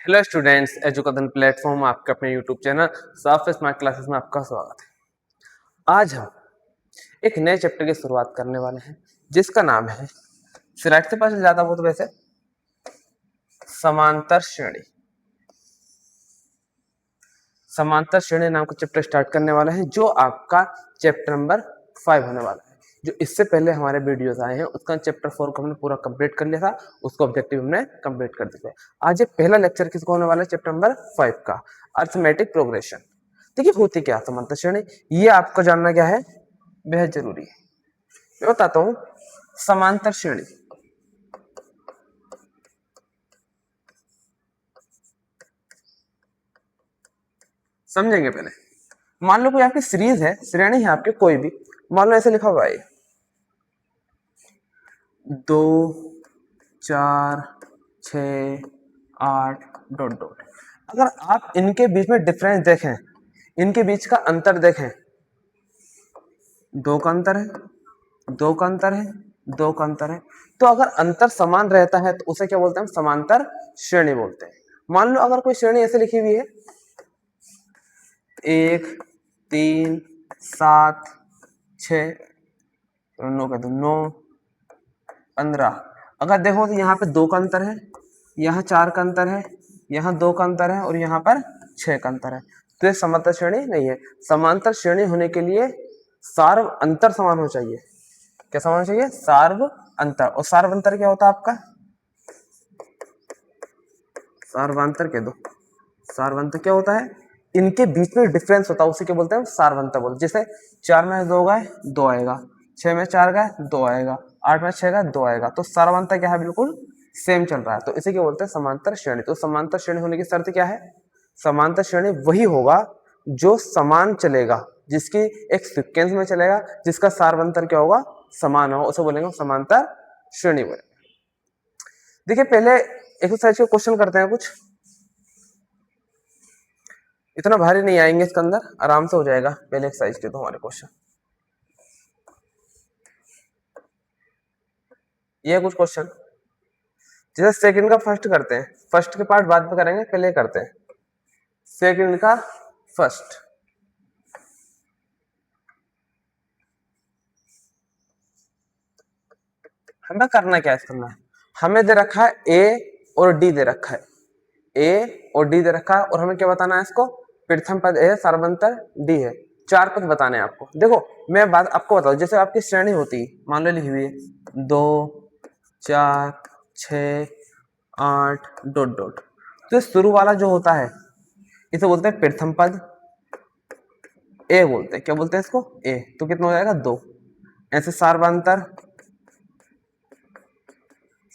Hello students, education platform आपके अपने YouTube channel soft smart classes में आपका स्वागत है। आज हम एक नए चैप्टर की शुरुआत करने वाले हैं जिसका नाम है, स्लाइड से पास ज्यादा वो तो वैसे समांतर श्रेणी। समांतर श्रेणी नाम का चैप्टर स्टार्ट करने वाला है जो आपका चैप्टर नंबर 5 होने वाला है। जो इससे पहले हमारे वीडियोस आए हैं उसका चैप्टर 4 को हमने पूरा कंप्लीट कर लिया था, उसको ऑब्जेक्टिव हमने कंप्लीट कर दिया। आज ये पहला लेक्चर किसको होने वाला है, चैप्टर नंबर 5 का, अरिथमेटिक प्रोग्रेशन। देखिए होती क्या समांतर श्रेणी, ये आपको जानना क्या है, बेहद जरूरी है। मैं बताता हूँ समांतर श्रेणी। समझेंगे पहले। मान लो कोई आपकी सीरीज है, श्रेणी है आपके कोई भी, मान लो ऐसे लिखा हुआ है 2 4 6 8 डॉट डॉट। अगर आप इनके बीच में डिफरेंस देखें, इनके बीच का अंतर देखें, 2 का अंतर है, 2 का अंतर है, 2 का अंतर है, तो अगर अंतर समान रहता है तो उसे क्या बोलते हैं, हम समांतर श्रेणी बोलते हैं। मान लो अगर कोई श्रेणी ऐसे लिखी हुई है 1 3 7 6 9 का 9 15। अगर देखो तो यहाँ पे 2 का अंतर है, यहाँ 4 का अंतर है, यहाँ 2 का अंतर है और यहाँ पर 6 का अंतर है, तो ये समांतर श्रेणी नहीं है। समांतर श्रेणी होने के लिए सार्व अंतर समान होना चाहिए। क्या समान होना चाहिए, सार्व अंतर। और सार्वंतर क्या होता है आपका, सार्वांतर कह दो। सार्वंतर क्या होता है, इनके बीच में डिफरेंस होता है, उसी के बोलते हैं सार्वंतर बोलते। जैसे 4 में 2 गए 2 आएगा, 6 में 4 गए 2 आएगा, 8 में 6 गए 2 आएगा, तो सार्वंतर क्या है, बिल्कुल सेम चल रहा है, तो इसी के बोलते हैं समांतर श्रेणी। तो समांतर श्रेणी होने की शर्त क्या है, समांतर श्रेणी वही होगा जो समान चलेगा, जिसकी एक सीक्वेंस में चलेगा, जिसका सार्वंतर क्या होगा, समान होगा, उसे बोलेंगे समांतर श्रेणी बोलेंगे। देखिए पहले एक्सरसाइज के क्वेश्चन करते हैं कुछ, इतना भारी नहीं आएंगे इसके अंदर, आराम से हो जाएगा। पहले एक्सरसाइज के तो हमारे क्वेश्चन ये कुछ क्वेश्चन, जैसे सेकंड का फर्स्ट करते हैं, फर्स्ट के पार्ट बाद में करेंगे, पहले करते हैं सेकंड का फर्स्ट। हमें करना क्या है, करना है, हमें दे रखा है ए और डी दे रखा है, ए और डी दे रखा है, और हमें क्या बताना है इसको, प्रथम पद ए है, सार्वंतर डी है, 4 पद बताने हैं आपको। देखो मैं बात आपको बताऊं, जैसे आपकी श्रेणी होती है, मान लो लिखी हुई है 2 4 6 8 डॉट डॉट, तो शुरू वाला जो होता है इसे बोलते हैं प्रथम पद, ए बोलते हैं, क्या बोलते हैं इसको, ए, तो कितना हो जाएगा 2। ऐसे सार्वंतर,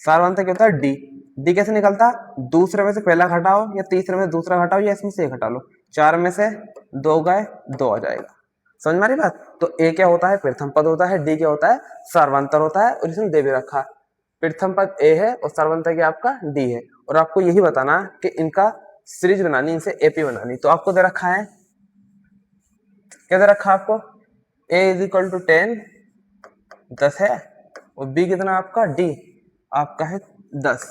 सार्वंतर क्या होता है डी, डी कैसे निकलता, दूसरे में से पहला घटाओ या तीसरे में से दूसरा घटाओ या इसमें से एक घटा लो, 4 में से 2 गए 2 आ जाएगा। समझ में आ रही बात। तो ए क्या होता है, प्रथम पद होता है, डी क्या होता है, सार्वंतर होता है, और इसमें दे भी रखा है प्रथम पद ए है और सार्वंतर क्या आपका डी है, और आपको यही बताना कि इनका सीरीज बनानी, इनसे एपी बनानी। तो आपको दे रखा है, क्या दे रखा है आपको, ए इज इक्वल टू 10 10 है, और बी कितना आपका, डी आपका है 10।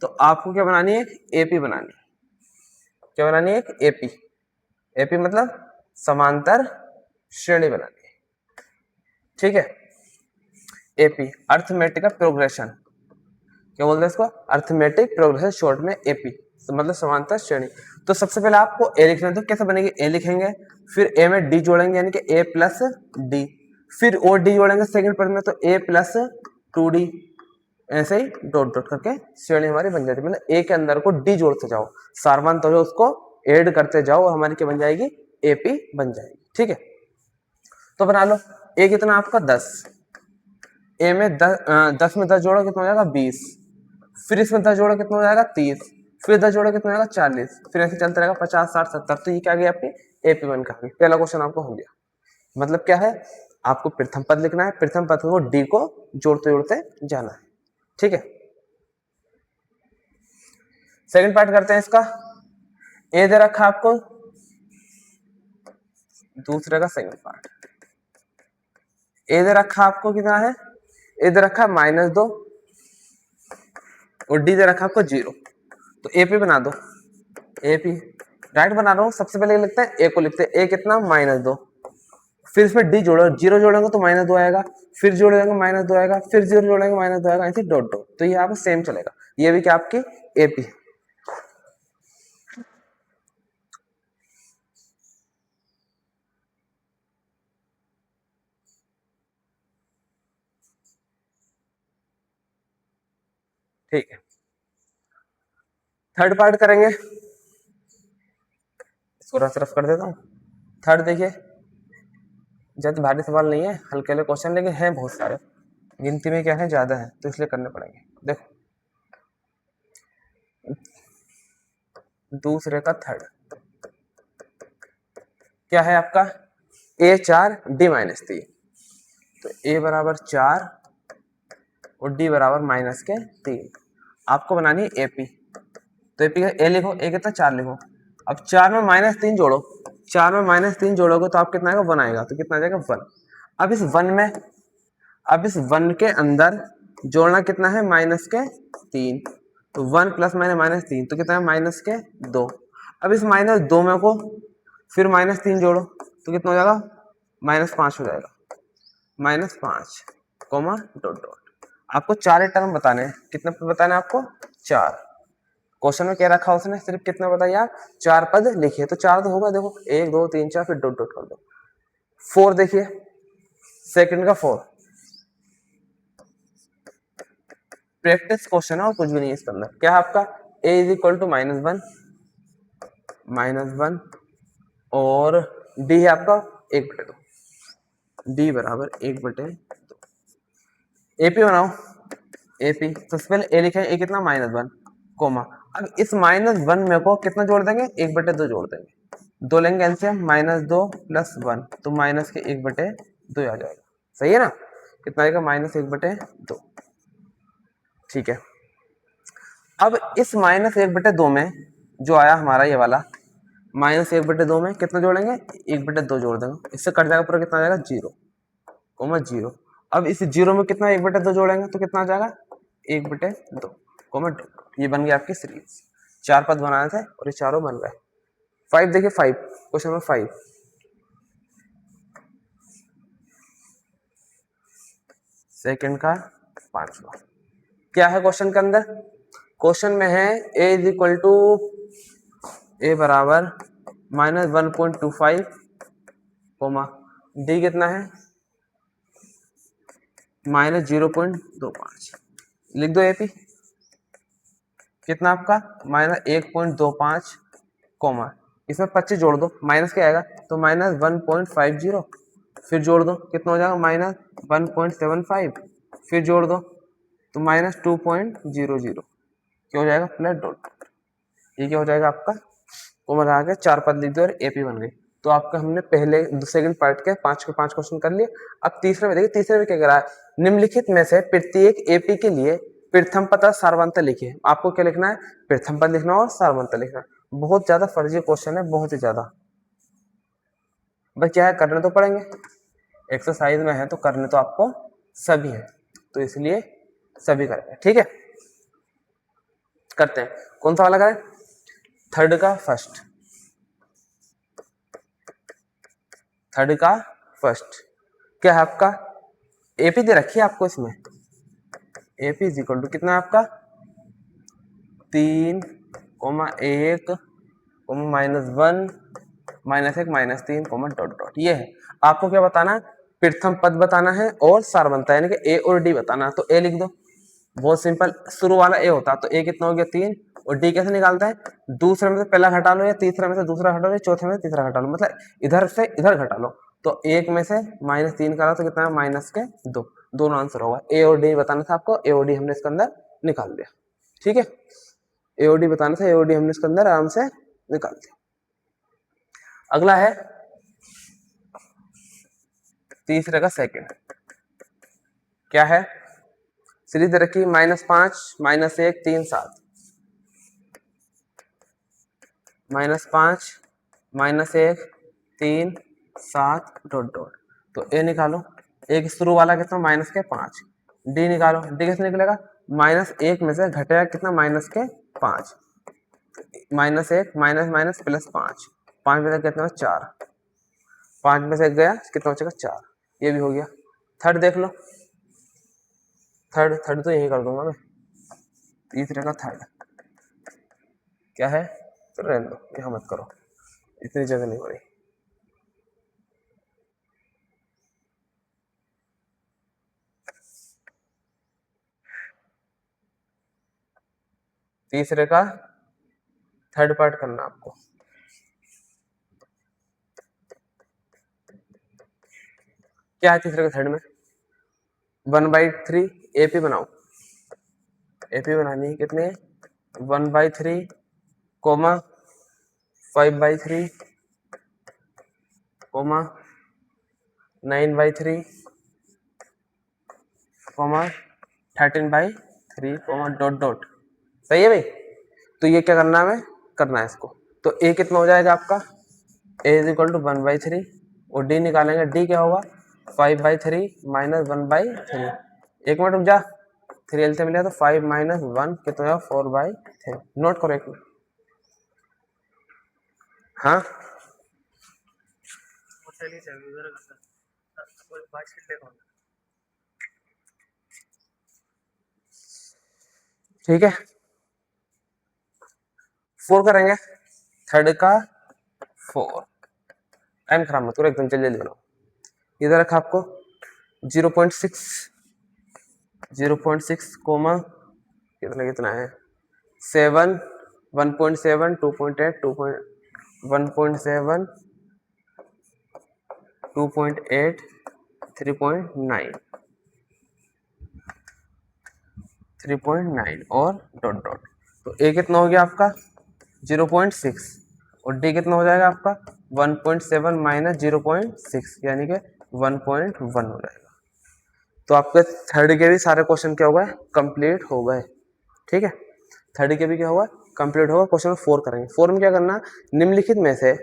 तो आपको क्या बनानी है, एपी बनानी है। क्या बनानी है, एक एपी। एपी मतलब समांतर श्रेणी बनानी है, ठीक है। एपी अर्थमेटिक प्रोग्रेशन, क्या बोलते हैं इसको, अर्थमेटिक प्रोग्रेशन, शॉर्ट में एपी, मतलब समांतर श्रेणी। तो सबसे पहले आपको ए लिखना है, तो कैसे बनेगी, ए लिखेंगे, फिर ए में डी जोड़ेंगे यानी कि ए प्लस डी, फिर और डी जोड़ेंगे सेकंड पद में, तो ए प्लस 2d, ऐसे ही डॉट डॉट करके श्रेणी हमारी बन जाती है। मतलब ए के अंदर को डी जोड़ते जाओ, सार्वंत हो उसको ऐड करते जाओ, और हमारी क्या बन जाएगी, एपी बन जाएगी, ठीक है। तो बना लो, ए कितना आपका 10, ए में 10 में 10 जोड़ो कितना हो जाएगा 20, फिर इसमें 10 जोड़ो कितना हो जाएगा 30, फिर 10 जोड़ो कितना हो जाएगा 40, फिर ऐसे चलता रहेगा 50 60 70। तो ये क्या आ गया आपकी एपी वन का पहला क्वेश्चन आपको हो गया। मतलब क्या है, आपको प्रथम पद लिखना है, प्रथम पद को डी को जोड़ते जोड़ते जाना है, ठीक है। सेकंड पार्ट करते हैं इसका, ए दे रखा आपको, दूसरे का सेकंड पार्ट, ए दे रखा आपको कितना है, ए दे रखा -2 और डी दे रखा आपको 0। तो एपी बना दो, ए पी राइट बना रहा हूँ। सबसे पहले लिखते हैं ए को, लिखते हैं ए कितना -2, फिर इसमें डी जोड़ो, जीरो जोड़ेंगे तो -2 आएगा, फिर जोड़ेंगे -2 आएगा, फिर जीरो जोड़ेंगे -2 आएगा, ऐसे डॉट डॉट। तो ये आपको सेम चलेगा, ये भी क्या आपकी एपी। ठीक है, थर्ड पार्ट करेंगे, इसको रफ रफ कर देता हूँ। थर्ड देखिए, ज्यादा भारी सवाल नहीं है, हल्के हल्के क्वेश्चन, लेकिन है बहुत सारे, गिनती में क्या है ज्यादा है, तो इसलिए करने पड़ेंगे। देखो दूसरे का थर्ड क्या है आपका, ए 4 डी -3, तो ए बराबर 4 और डी बराबर -3। आपको बनानी है एपी, तो एपी का ए लिखो, ए कितना 4 लिखो। अब 4 में -3 जोड़ो, 4 में -3 जोड़ोगे तो आप कितना आएगा 1 आएगा, तो कितना आ जाएगा 1। अब इस 1 में, अब इस 1 के अंदर जोड़ना कितना है -3, तो 1 प्लस -3 तो कितना है -2। अब इस -2 में को फिर -3 जोड़ो तो कितना हो जाएगा -5 हो जाएगा, -5 कोमा डॉट डॉट। आपको 4 टर्म बताने हैं, कितने बताने हैं आपको 4। क्वेश्चन में क्या रखा उसने, सिर्फ कितना बताइए आप 4 पद लिखिए, तो 4 तो होगा, देखो 1 2 3 4 फिर डॉट डॉट कर दो। 4 देखिए, सेकंड का 4 प्रैक्टिस क्वेश्चन है और कुछ भी नहीं है इसके अंदर। क्या है आपका a इज इक्वल टू -1 और d है आपका 1/2, d बराबर 1/2। एपी बनाओ, एपी सबसे पहले a लिखे, a कितना -1 कोमा। अब इस -1 में को कितना जोड़ देंगे 1/2 जोड़ देंगे, 2 लेंगे एलसीएम, -2 + 1 तो माइनस के 1/2 आ जाएगा, सही है ना। कितना आएगा -1/2। ठीक है, अब इस -1/2 में जो आया हमारा ये वाला -1/2 में कितना जोड़ेंगे 1/2 जोड़ देंगे, इससे कट जाएगा पूरा, कितना आ जाएगा 0 कोमा 0। अब इस 0 में कितना 1/2 जोड़ेंगे तो कितना आ जाएगा 1/2 कोमा 2। ये बन गया आपकी सीरीज, 4 पद बनाए थे और ये चारों बन गए। 5 देखिए, 5 क्वेश्चन नंबर 5 सेकंड का 5वां क्या है क्वेश्चन के अंदर। क्वेश्चन में है a इज इक्वल टू ए बराबर -1.25 कोमा डी कितना है -0.25। लिख दो एपी कितना आपका -1.25 कोमा, इसमें 25 जोड़ दो, माइनस क्या आएगा तो -1.50, फिर जोड़ दो कितना हो जाएगा -1.75, फिर जोड़ दो तो -2.00, क्या हो जाएगा प्लस डॉट। ये क्या हो जाएगा आपका कोमा आ गया, 4 पद लिख दो और एपी बन गई। तो आपका हमने पहले सेकंड पार्ट के 5 के 5 क्वेश्चन कर लिए। अब तीसरे में देखिए, तीसरे में क्या करा है, निम्नलिखित में से प्रत्येक एपी के लिए प्रथम पद और सारवंत लिखिए। आपको क्या लिखना है, प्रथम पद लिखना और सारवंत लिखना। बहुत ज्यादा फर्जी क्वेश्चन है, बहुत ही ज्यादा, बस क्या है करने तो पड़ेंगे, एक्सरसाइज में है तो करने तो आपको सभी है, तो इसलिए सभी करेंगे। ठीक है, करते हैं। कौन सा वाला करें, थर्ड का फर्स्ट, थर्ड का फर्स्ट क्या है आपका एपी दे रखी है आपको, इसमें एपी इज इक्वल टू कितना है आपका 3, -1, -1, -1, -3, डॉट डॉट। ये है आपको क्या बताना है, प्रथम पद बताना है और सारवंता यानी कि ए और डी बताना है। तो ए लिख दो, बहुत सिंपल, शुरू वाला ए होता है तो ए कितना हो गया 3, और डी कैसे निकालता है, दूसरे में से पहला घटा लो या तीसरे में से दूसरा घटा लो या चौथे में से तीसरा घटा लो, मतलब इधर से इधर घटा लो। तो एक में से -3 करा तो कितना है -2, दोनों आंसर होगा। ए और डी बताना था आपको, ए और डी हमने इसके अंदर निकाल दिया। ठीक है, ए और डी बताना था, ए और डी हमने इसके अंदर आराम से निकाल दिया। अगला है तीसरे का सेकंड, क्या है सीरीज रखी -5, -1, 3, 7, -5, -1, 3, 7 डॉट डॉट। तो ए निकालो, एक शुरू वाला कितना -5, डी निकालो, डी कैसे निकलेगा -1 में से घटेगा कितना -5, माइनस एक माइनस माइनस प्लस 5, 5 में से कितना 4, 5 में से एक गया कितना बचेगा 4, ये भी हो गया। थर्ड देख लो, थर्ड थर्ड तो यही कर दूंगा मैं, तीसरे का थर्ड क्या है, तो रहने दो, यहाँ मत करो, इतनी जगह नहीं हो रही। तीसरे का थर्ड पार्ट करना आपको। क्या है तीसरे का थर्ड में, 1/3 एपी बनाओ, एपी बनानी है कितने, 1/3 comma 5/3 comma 9/3 comma 13/3 comma dot dot. सही है भाई, तो ये क्या करना है, करना है इसको। तो ए कितना हो जाएगा आपका, a इज इक्वल टू 1/3 और d निकालेंगे, d क्या होगा 5/3 माइनस 1/3। एक मिनट रुक जा, 3 एल से मिलेगा तो 5 माइनस 1 कितना होगा 4/3। नोट करो एक मिनट। हाँ ठीक है, 4 करेंगे, थर्ड का 4, टाइम खराब मत करो, एकदम जल्दी जल्दी बनाओ। इधर रखा आपको 0.6 कोमा कितना कितना है 7 1.7 2.8 1.7 2.8 3.9 3.9 और डॉट डॉट। तो ए कितना हो गया आपका 0.6 और डी कितना हो जाएगा आपका 1.7 माइनस 0.6 यानी कि 1.1 हो जाएगा। तो आपके थर्ड के भी सारे क्वेश्चन क्या हो गए, कंप्लीट हो गए। ठीक है, थर्ड के भी क्या होगा, कंप्लीट होगा। क्वेश्चन नंबर 4 करेंगे। 4 में क्या करना, निम्नलिखित में से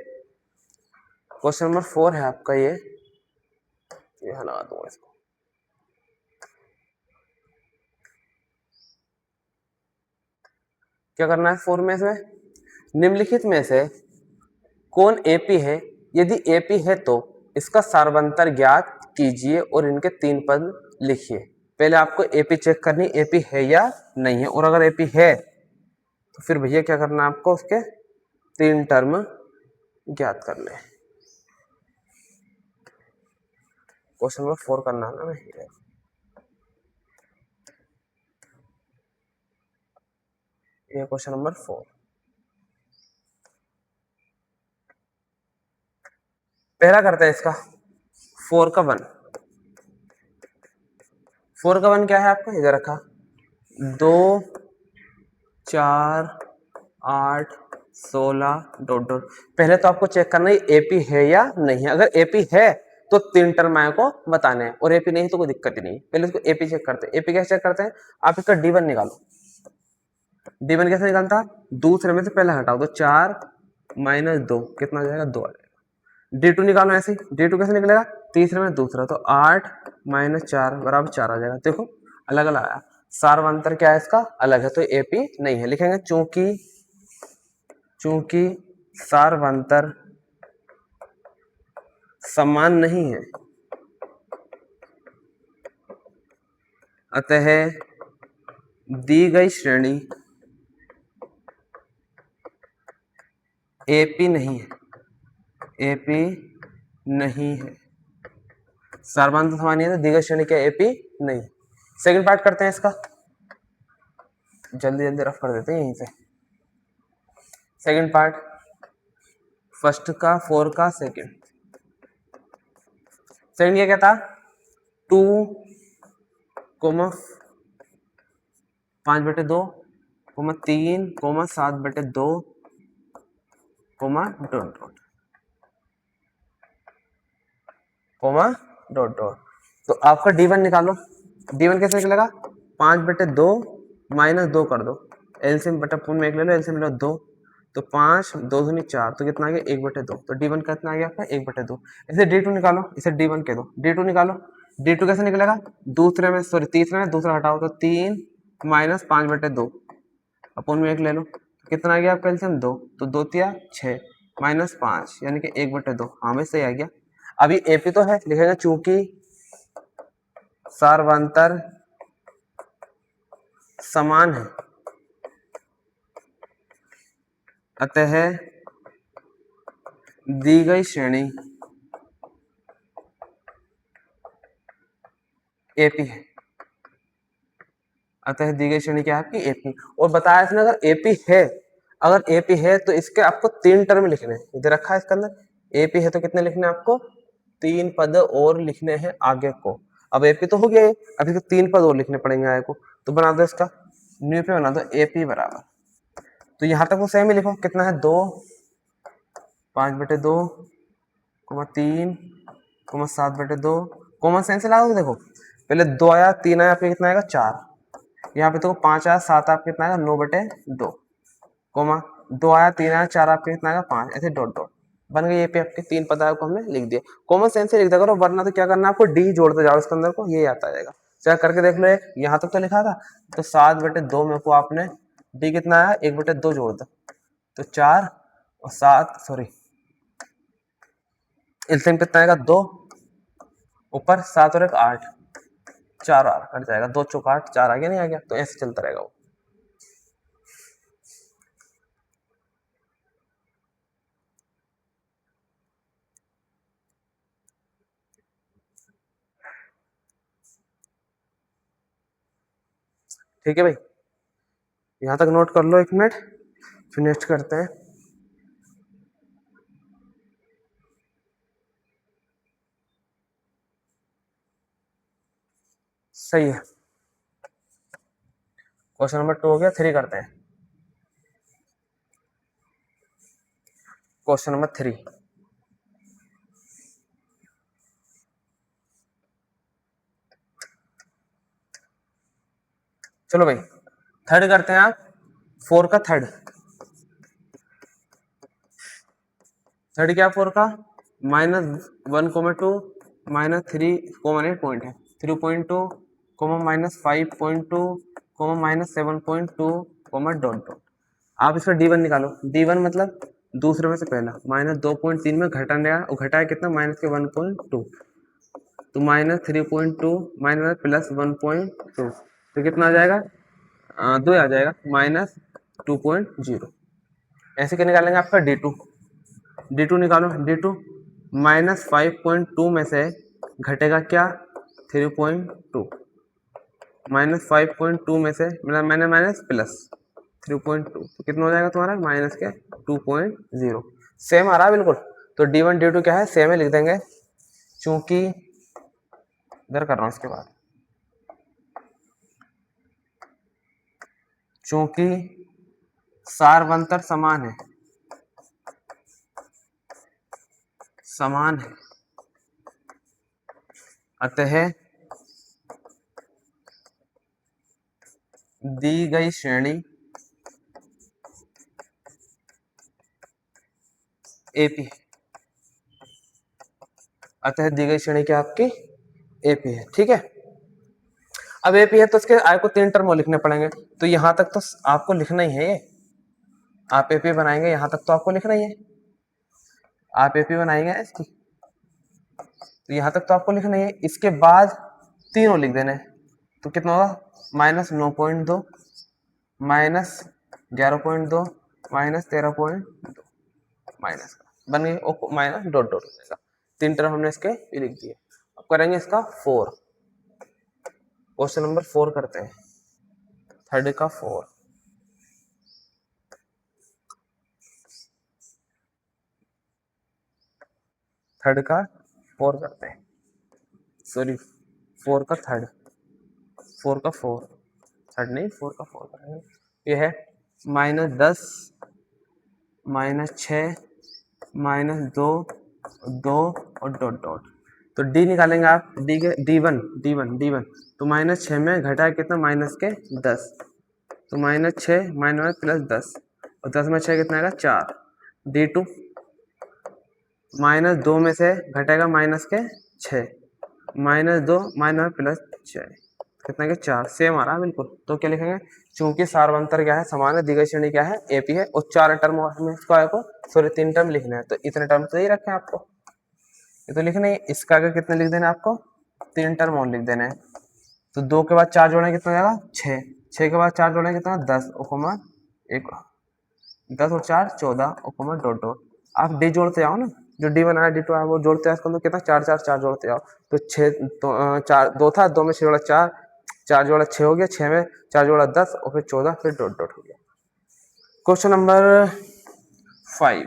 क्वेश्चन नंबर 4 है आपका ये हटा दूंगा इसको। क्या करना है 4 में से, निम्नलिखित में से कौन एपी है, यदि एपी है तो इसका सार्वंतर ज्ञात कीजिए और इनके 3 पद लिखिए। पहले आपको एपी चेक करनी, एपी है या नहीं है, और अगर एपी है तो फिर भैया क्या करना है आपको, उसके 3 टर्म ज्ञात करने हैं। क्वेश्चन नंबर 4 करना है ना, ये क्वेश्चन नंबर 4। पहला करते हैं इसका 4 का 1। 4 का 1 क्या है आपका, इधर रखा 2 4 8 16 डॉट डॉट। पहले तो आपको चेक करना है एपी है या नहीं है। अगर एपी है तो 3 टर्म आए को बताने हैं, और एपी नहीं तो कोई दिक्कत ही नहीं। पहले इसको एपी चेक करते हैं। एपी कैसे चेक करते हैं, आप इसका D1 निकालो। D1 कैसे निकालता, दूसरे में से पहले हटाओ, तो 4 माइनस 2 कितना आ जाएगा 2 आ जाएगा। D2 निकालो ऐसे, D2 कैसे निकलेगा, तीसरे में दूसरा, तो 8 माइनस 4 बराबर 4 आ जाएगा। देखो अलग अलग आया, सार्वंतर क्या है इसका अलग है, तो एपी नहीं है। लिखेंगे चूंकि सार्वंतर समान नहीं है, अतः दी गई श्रेणी एपी नहीं है, एपी नहीं है। सार्वंतर समान नहीं है तो दी गई श्रेणी क्या एपी नहीं। सेकंड पार्ट करते हैं इसका, जल्दी जल्दी रफ कर देते हैं यहीं से। सेकंड पार्ट, फर्स्ट का 4 का सेकंड क्या कहता 2 comma 5/2 comma 3 comma 7/2 comma dot dot comma dot dot. तो आपका D1 निकालो। D1 कैसे निकलेगा, 5/2 माइनस 2 कर दो, एलसीएम बटा पूर्ण में 1 ले लो, एलसीएम लो 2, तो 5 2 दूनी 4, तो कितना आ गया 1/2। तो D1 कितना आ गया आपका 1/2। इसे D2 निकालो, इसे D1 कह दो। D2 निकालो, D2 कैसे निकलेगा, दूसरे में सॉरी तीसरे में दूसरा हटाओ, तो 3 माइनस 5/2 अपूर्ण में 1 ले लो, कितना आ गया आपका एलसीएम 2, तो 2 तिया 6 -5 यानी कि 1/2। हाँ भाई सही आ गया। अभी एपी तो है, लिखेगा चूंकि सार्वंतर समान है अतः दी गई श्रेणी एपी है। अतः दी गई श्रेणी क्या है आपकी एपी। और बताया इसने अगर एपी है तो इसके आपको 3 टर्म लिखने हैं, इधर रखा है इसके अंदर। एपी है तो कितने लिखने हैं आपको, 3 पद और लिखने हैं आगे को। अब एपी तो हो गया, अभी तो 3 पद और लिखने पड़ेंगे आगे को। तो बना दो इसका न्यू पे, बना दो एपी बराबर, तो यहां तक वो सेम ही लिखो, कितना है 2 5/2 3 7/2। कॉमन सेंस से लगा दो, देखो पहले 2 आया 3 आया, आपके कितना आएगा 4। यहाँ पे तो 5 आया 7 आपके कितना आएगा 9/2, कोमा 2 आया 3 आया 4 आपके कितना आएगा 5, ऐसे डॉट डॉट बन गई। ये पे आपके 3 पद को हमने लिख दिया। कॉमन सेंस से लिख दिया करो, वरना तो क्या करना है आपको, डी जोड़ते जाओ इसके अंदर को, ये आता जाएगा। चेक करके देख लो, एक यहाँ तक तो लिखा था, तो 7/2 में को आपने डी कितना आया 1/2 जोड़ दो, तो 4 और 7 सॉरी एलसीएम कितना आएगा 2, ऊपर 7 और 1 8, 4 और कट जाएगा, 2 चौक 8, 4 आ गया नहीं आ गया, तो ऐसे चलता रहेगा वो। ठीक है भाई, यहां तक नोट कर लो 1 मिनट, फिर नेक्स्ट करते हैं। सही है, क्वेश्चन नंबर 2 हो गया। 3 करते हैं, क्वेश्चन नंबर 3। चलो भाई थर्ड करते हैं आप, 4 का थर्ड। थर्ड क्या 4 का, -1,2 -3,8 पॉइंट है, 3.2 -5.2 -7.2 डॉट डॉट। आप इसका D1 निकालो। D1 मतलब दूसरे में से पहला, -2.3 में घटाने का, घटाया कितना माइनस के 1.2, तो -3.2 माइनस प्लस 1.2, तो कितना आ जाएगा 2 आ जाएगा, -2.0। ऐसे क्या निकालेंगे आपका D2 निकालो। D2 -5.2 में से घटेगा क्या 3.2, -5.2 में से मैंने माइनस प्लस 3.2, तो कितना हो जाएगा तुम्हारा माइनस के 2.0। सेम आ रहा है बिल्कुल। तो D1 D2 क्या है, सेम है, लिख देंगे। चूंकि इधर कर रहा हूं, इसके बाद चूंकि सार्वंतर समान है अतः दी गई श्रेणी एपी है। अतः दी गई श्रेणी क्या आपकी एपी है। ठीक है, अब एपी है तो इसके आय को 3 टर्म लिखने पड़ेंगे, तो यहां तक तो आपको लिखना ही है। ये आप एपी बनाएंगे यहां तक तो आपको लिखना ही है, आप एपी बनाएंगे इसकी, तो यहां तक तो आपको लिखना ही है। इसके बाद तीनों लिख देने, तो कितना होगा -9.2 -11.2 -13.2 माइनस का बन गई, माइनस डॉट डॉट का 3 टर्म हमने इसके लिख दिए। अब करेंगे इसका 4, क्वेश्चन नंबर 4 करते हैं, थर्ड का 4। थर्ड का 4 करते हैं, सॉरी 4 का थर्ड, 4 का 4 थर्ड नहीं, 4 का 4 करेंगे। ये है -10 -6 -2 2 और डॉट डॉट। तो डी निकालेंगे आप, डी के D1 तो -6 में घटा कितना माइनस के 10, तो -6 माइनस प्लस 10, और 10 में 6 कितना आएगा 4। D2 -2 में से घटेगा माइनस के 6, -2 माइनस प्लस 6, कितना के 4, सेम आ रहा है बिल्कुल। तो क्या लिखेंगे, चूंकि सार्वंतर क्या है, समान है, दी गई श्रेणी क्या है, एपी है, और 4 टर्म हमें इसको आपको सॉरी 3 टर्म लिखने हैं, तो इतने टर्म तो यही रखे हैं आपको, ये तो लिखना है। इसका आगे कितने लिख देना है आपको, 3 टर्म और लिख देना है। तो 2 के बाद 4 जोड़ेंगे कितना हो जाएगा, 6, 6 के बाद 4 जोड़ेंगे कितना, 10 और 1, 10 और 4 14 और कोमा डॉट डॉट। आप डी जोड़ते जाओ ना, जो डी बनाया डी टू है वो जोड़ते जाओ, तो कितना 4 4 4 जोड़ते जाओ, तो 6 तो 4 2 था, 2 में 6 जोड़ा 4, 4 जोड़ा 6 हो गया, 6 में 4 जोड़ा 10 और फिर 14, फिर डॉट डॉट हो गया। क्वेश्चन नंबर 5,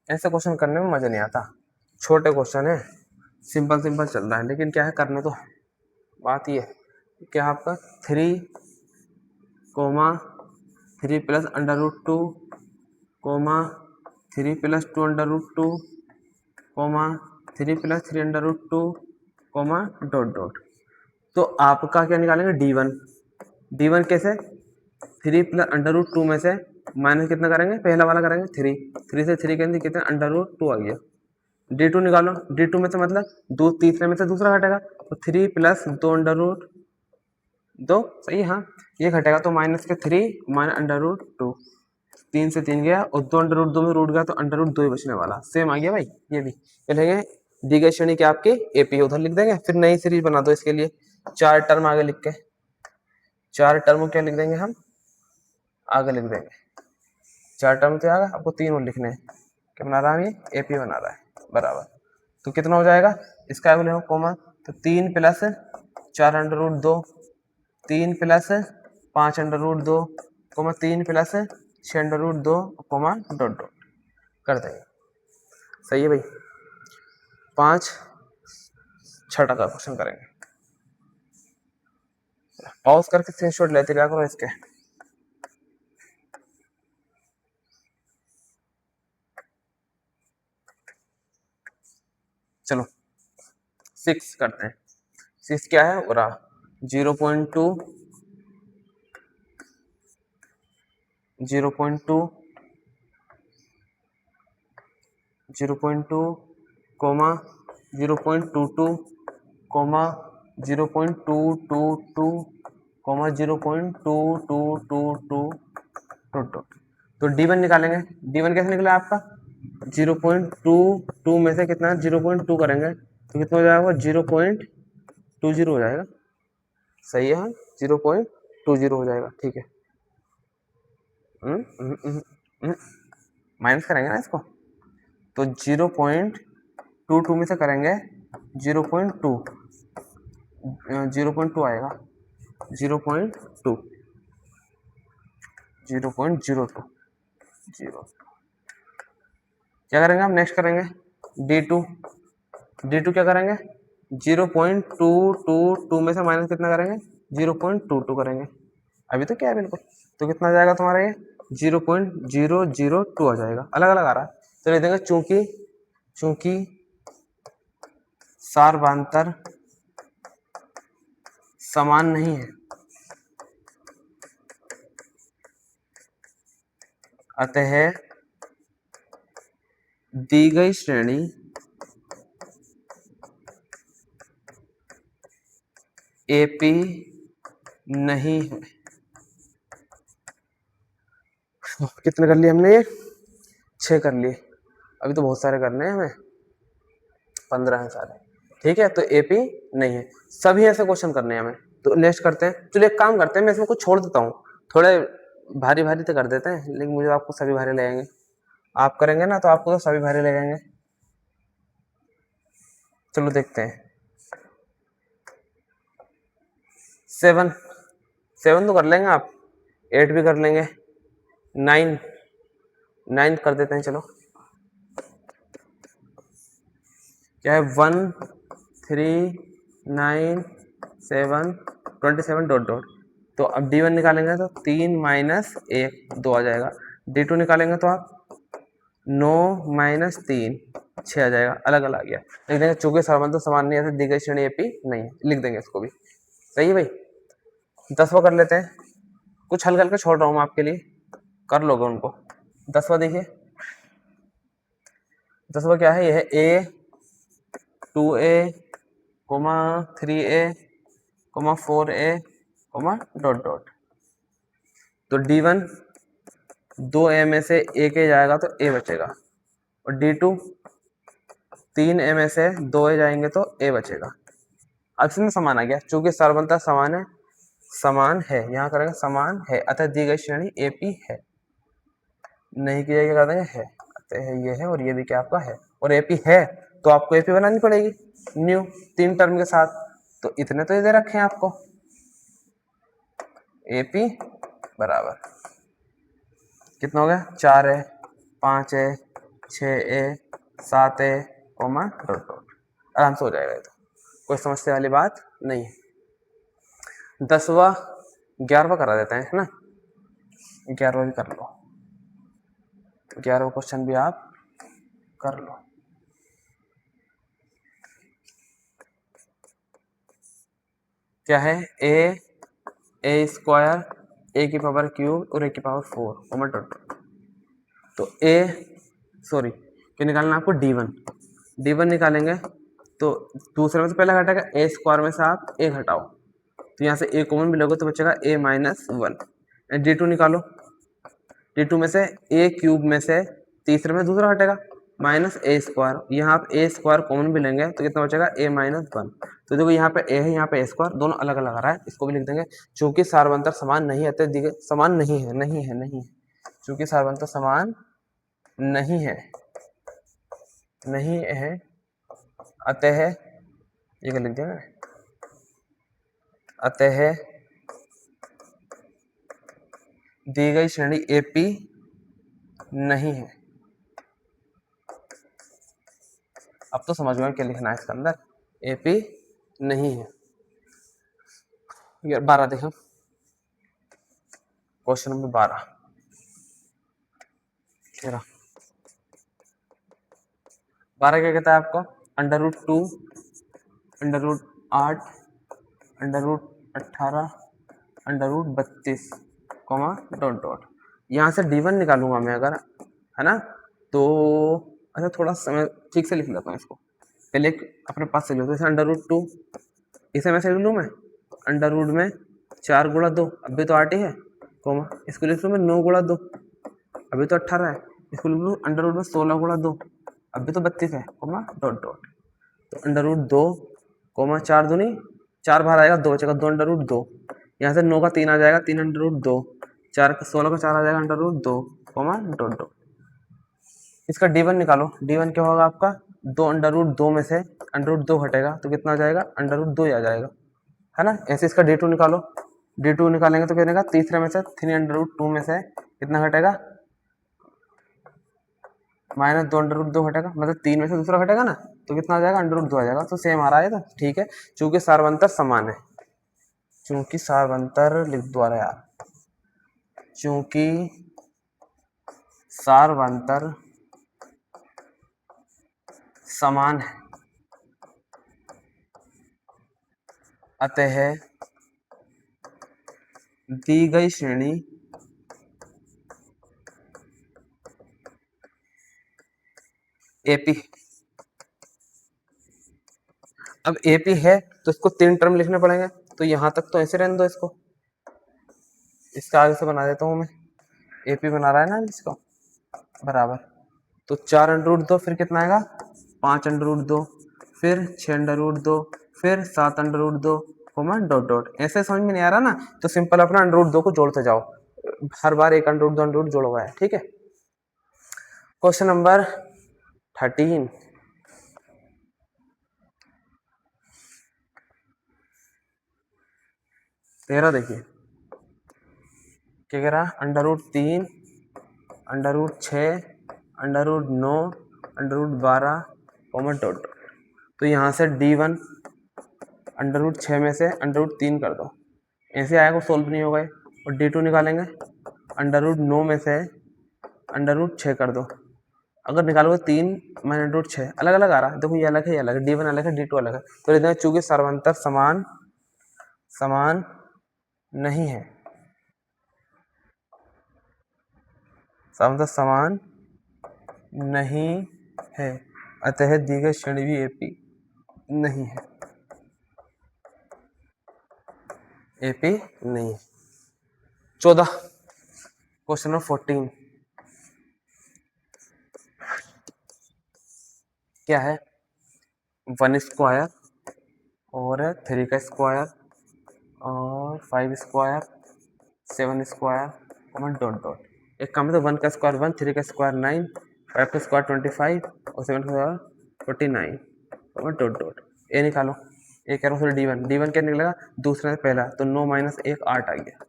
ऐसे क्वेश्चन करने में मजा नहीं आता, छोटे क्वेश्चन है, सिंपल सिंपल चल रहा है, लेकिन क्या है करने तो बात ये है क्या आपका 3 comma 3 plus under root 2 comma 3 plus 2 under root 2 comma 3 plus 3 under root 2 comma dot dot. तो आपका क्या निकालेंगे, डी वन कैसे, 3 प्लस अंडर रूट 2 में से माइनस कितना करेंगे, पहला वाला करेंगे 3, 3 से 3 के अंदर कितना अंडर रूट 2 आ गया। डी2 निकालो, डी2 में से मतलब दो तीसरे में से दूसरा घटेगा, तो 3 प्लस 2 अंडर रूट 2 सही है, हाँ ये घटेगा, तो माइनस के 3 माइनस अंडर रूट 2, 3 से 3 गया और 2 अंडर रूट 2 में रूट गया, तो अंडर रूट 2 ही बचने वाला, सेम आ गया भाई। ये भी लिखेंगे दी गई श्रेणी क्या आपकी एपी, उधर लिख देंगे, फिर नई सीरीज बना दो इसके लिए, 4 टर्म आगे लिख के, 4 टर्म क्या लिख देंगे हम आगे लिख देंगे, 4 टर्म तो आगे आपको 3 और लिखने हैं, क्या बना रहा है ये एपी बना रहा है बराबर। तो कितना हो जाएगा इसका आगे लिखो कोमा, तो 3 plus 4 under root 2, 3 plus 5 under root 2 comma 3 plus 6 under root 2 comma dot dot कर देंगे, सही है भाई। 5 6 का क्वेश्चन करेंगे, पॉज करके स्क्रीनशॉट लेते क्या करो इसके। चलो 6 करते हैं, 6 क्या है और 0.2 0.2 0.2 comma 0.22 comma 0.222 comma 0.2222 dot dot. तो D1 निकालेंगे, D1 कैसे निकला आपका, 0.22 में से कितना 0.2 करेंगे तो कितना हो जाएगा, 0.20 हो जाएगा, सही है, 0.20 हो जाएगा, ठीक है। माइनस करेंगे ना इसको, तो 0.22 में से करेंगे 0.2 0.2 आएगा, 0.2 0.02 0। क्या करेंगे हम नेक्स्ट करेंगे D2 क्या करेंगे 0.222 में से माइनस कितना करेंगे 0.22 करेंगे, अभी तो क्या है बिल्कुल, तो कितना आ जाएगा तुम्हारा ये 0.002 आ जाएगा, अलग अलग आ रहा है, तो लिख देंगे चूंकि सार्वंतर समान नहीं है अतः दी गई श्रेणी एपी नहीं है। कितने कर लिए हमने, ये 6 कर लिए, अभी तो बहुत सारे करने हैं हमें, 15 है सारे, ठीक है। तो एपी नहीं है, सभी ऐसे क्वेश्चन करने हैं हमें, तो नेक्स्ट करते हैं। चलिए एक काम करते हैं, मैं इसमें कुछ छोड़ देता हूँ, थोड़े भारी भारी तो कर देते हैं, लेकिन मुझे आपको सभी भारी लगेंगे, आप करेंगे ना तो आपको तो सभी भारी लगेंगे। चलो देखते हैं, 7 तो कर लेंगे आप, 8 भी कर लेंगे, 9 कर देते हैं, चलो क्या है 1 3 9 7 27 डॉट डॉट। तो अब D1 निकालेंगे तो 3 माइनस 1 2 आ जाएगा, D2 निकालेंगे तो आप 9 माइनस 3 6 आ जाएगा, अलग अलग आ गया, लिख देंगे चूंकि संबंध समान नहीं है दी गई श्रेणी एपी नहीं है, लिख देंगे इसको भी, सही है भाई। 10वां कर लेते हैं, कुछ हल्का हल्का छोड़ रहा हूँ मैं आपके लिए, कर लोगे उनको। 10वां देखिए, 10वां क्या है, यह है 2a, 3a, 4a, dot dot. तो D1 2a में से एक ए जाएगा तो ए बचेगा, और D2 3a में से 2a जाएंगे तो ए बचेगा। अब इसमें समान आ गया, चूंकि सार्वभौमिकता समान है, यहाँ करेंगे समान है, अतः दी गई श्रेणी AP है। नहीं किया क्या कर देंगे है, अतः ये है और ये भी क्या आपका है, और AP है तो आपको AP बनानी पड़ेगी न्यू 3 टर्म के साथ। तो इतने तो ये दे रखे हैं आपको, AP बराबर कितना हो गया, 4a, 5a, 6a, 7a, dot dot. आराम से हो जाएगा, ये तो कोई समस्या वाली बात नहीं है। 10वां 11वां करा देते हैं, है ना, 11वां भी कर लो, 11वां क्वेश्चन भी आप कर लो। क्या है, ए स्क्वायर, ए की पावर क्यूब और ए की पावर 4 डॉट। तो क्या निकालना आपको, D1 निकालेंगे तो दूसरे में से पहला घटाएगा, ए स्क्वायर में से आप ए घटाओ, तो यहाँ से ए कॉमन मिलोगे तो बचेगा a-1। D2 निकालो, D2 में से ए क्यूब में से तीसरे में दूसरा घटेगा माइनस ए स्क्वायर, यहाँ आप ए स्क्वायर कॉमन भी लेंगे तो कितना बचेगा a-1। तो देखो यहाँ पे ए है, यहाँ पे ए स्क्वायर, दोनों अलग अलग आ रहा है, इसको भी लिख देंगे। चूंकि सार्वभौमिकता समान नहीं है, समान नहीं है, चूंकि सार्वभौमिकता समान नहीं है अतः ये क्या लिख देंगे, अतः दी गई श्रेणी AP नहीं है। अब तो समझ में क्या लिखना है इसके अंदर, AP नहीं है। 12 देखो, क्वेश्चन नंबर 12 क्या कहता है आपको, √2, √8, √18, √32, डॉट डॉट। यहाँ से D1 निकालूंगा मैं अगर, है ना, तो अच्छा थोड़ा समय ठीक से लिख लेता हूँ इसको, पहले अपने पास से लो, तो √2 इसे मैं से लूँ मैं, अंडर में 4 गुणा 2, अभी तो 8 ही है, कोमा इसको लिख लूँ मैं 9 गुणा 2, अभी तो 18 है, इसको लिख लूँ अंडर में 16 गुणा 2, अभी तो 32 है, कोमा डॉट डॉट। तो √2, 4 दूनी 4 बाहर आएगा, 2 बचेगा, 2 √2, यहाँ से 9 का 3 आ जाएगा, 3 √2, 4 का 16 का 4 आ जाएगा, √2, डॉट डॉट। इसका D1 निकालो, D1 क्या होगा आपका, 2 √2 में से √2 घटेगा तो कितना आ जाएगा, √2 ही आ जाएगा, है ना। ऐसे इसका D2 निकालो, D2 निकालेंगे तो क्या देगा, तीसरे में से 3 √2 में से कितना घटेगा, -2 √2 घटेगा, मतलब 3 में से दूसरा घटेगा ना, तो कितना आ जाएगा, √2 आ जाएगा। तो सेम आ रहा है, तो ठीक है, चूंकि सार्वभौमिकता समान है, चूंकि सार्वभौमिकता लिख द्वारा यार, चूंकि सार्वभौमिकता समान है अतः दी गई श्रेणी AP। अब AP है तो इसको 3 टर्म लिखने पड़ेंगे, तो यहां तक तो ऐसे रहने दो, इसका आगे से बना देता हूं मैं, AP बना रहा है ना इसको, बराबर, तो 4 √2 फिर कितना आएगा, 5 √2, फिर 6 √2, फिर 7 √2, डॉट डॉट। ऐसे समझ में नहीं आ रहा ना, तो सिंपल अपना √2 को जोड़ते जाओ, हर बार एक √2 जोड़ा हुआ है, ठीक है। क्वेश्चन नंबर 13, देखिए क्या कह रहा है, √3, √6, √9, √12, डॉट। तो यहाँ से D1 √6 में से √3 कर दो, ऐसे आएगा, सोल्व नहीं होगा, और D2 निकालेंगे, √9 में से √6 कर दो, अगर निकालोगे 3 -√6 अलग अलग आ रहा है, देखो ये अलग है, ये अलग है, D1 अलग है, D2 अलग है, तो इधर चूंकि सार्वभौमिकता समान नहीं है, सार्वभौमिकता समान नहीं है, अतः दी गई श्रेणी भी AP नहीं है, AP नहीं है। 14, क्वेश्चन नंबर 14 क्या है? 1 स्क्वायर और 3 का स्क्वायर और 5 स्क्वायर 7 स्क्वायर डॉट डॉट। एक काम है, तो 1 का स्क्वायर 1, 3 का स्क्वायर 9, 5 का स्क्वायर 25 और 7 का स्क्वायर 49 डॉट डॉट। ए निकालो। ए कह रहा हूँ D1, D1 क्या निकलेगा? दूसरे से पहला, तो 9 माइनस 1 8 आ गया।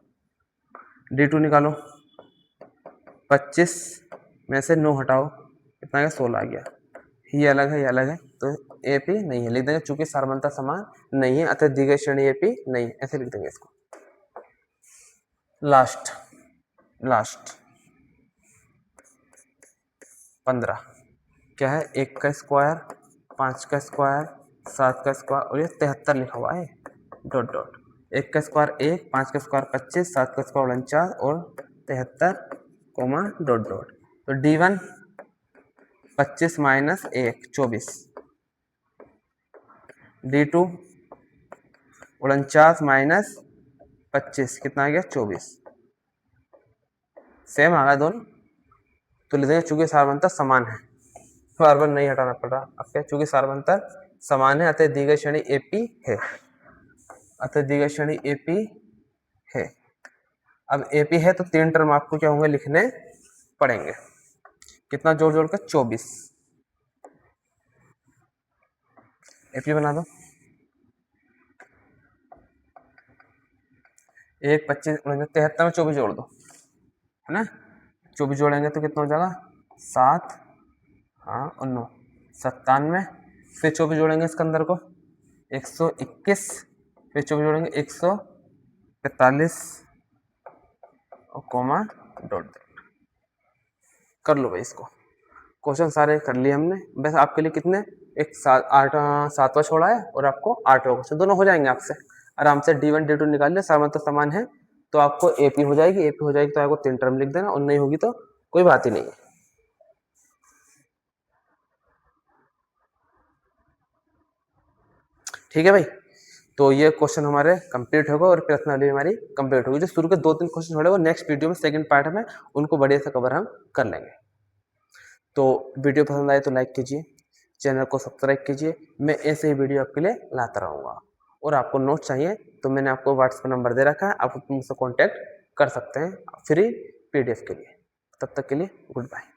D2 निकालो। 25 में से 9 हटाओ, कितना आ गया? 16 आ गया। ये अलग है, ये अलग है, तो AP नहीं है। लिख देंगे चूंकि सारबंता समान नहीं है अतः दी गई श्रेणी AP नहीं, ऐसे लिख देंगे इसको। लास्ट 15 क्या है? 1 का स्क्वायर 5 का स्क्वायर 7 का स्क्वायर और ये 73 लिखा हुआ है डॉट डॉट। 1 का स्क्वायर 1, 5 का स्क्वायर 25, 7 का स्क्वायर 49 और 73 डॉट डॉट। तो D1 25 माइनस 1 24, D2 49 माइनस 25 कितना आ गया? 24। सेम आ गया दोनों, तो लिख देंगे चूंकि सारबंतर समान है, बार बार नहीं हटाना पड़ रहा। अब क्या? चूंकि सारबंतर समान है अतः दी गई श्रेणी AP है, अतः दी गई श्रेणी AP है। अब AP है तो 3 टर्म आपको क्या होंगे? लिखने पड़ेंगे। कितना जोड़ जोड़ कर? 24। AP बना दो। 1 25 73 में 24 जोड़ दो, है ना? 24 जोड़ेंगे तो कितना हो जाएगा? 7, हाँ और 9 97। फिर 24 जोड़ेंगे इसके अंदर को 121, फिर 24 जोड़ेंगे 145 और कोमा डॉट। कर लो भाई इसको। क्वेश्चन सारे कर लिए हमने। बस आपके लिए कितने? एक 7वां छोड़ा है और आपको 8वां क्वेश्चन, दोनों हो जाएंगे आपसे आराम से। D1 D2 निकाल लिया, सामान तो समान है, तो आपको AP हो जाएगी। AP हो जाएगी तो आपको 3 टर्म लिख देना, और नहीं होगी तो कोई बात ही नहीं है। ठीक है भाई, तो ये क्वेश्चन हमारे कंप्लीट होगा और प्रश्नावली हमारी कंप्लीट होगी। जो शुरू के 2-3 क्वेश्चन छोड़े वो नेक्स्ट वीडियो में सेकंड पार्ट में उनको बढ़िया से कवर हम कर लेंगे। तो वीडियो पसंद आए तो लाइक कीजिए, चैनल को सब्सक्राइब कीजिए। मैं ऐसे ही वीडियो आपके लिए लाता रहूँगा। और आपको नोट चाहिए तो मैंने आपको व्हाट्सएप नंबर दे रखा है, आप मुझसे कॉन्टैक्ट कर सकते हैं फ्री PDF के लिए। तब तक के लिए गुड बाय।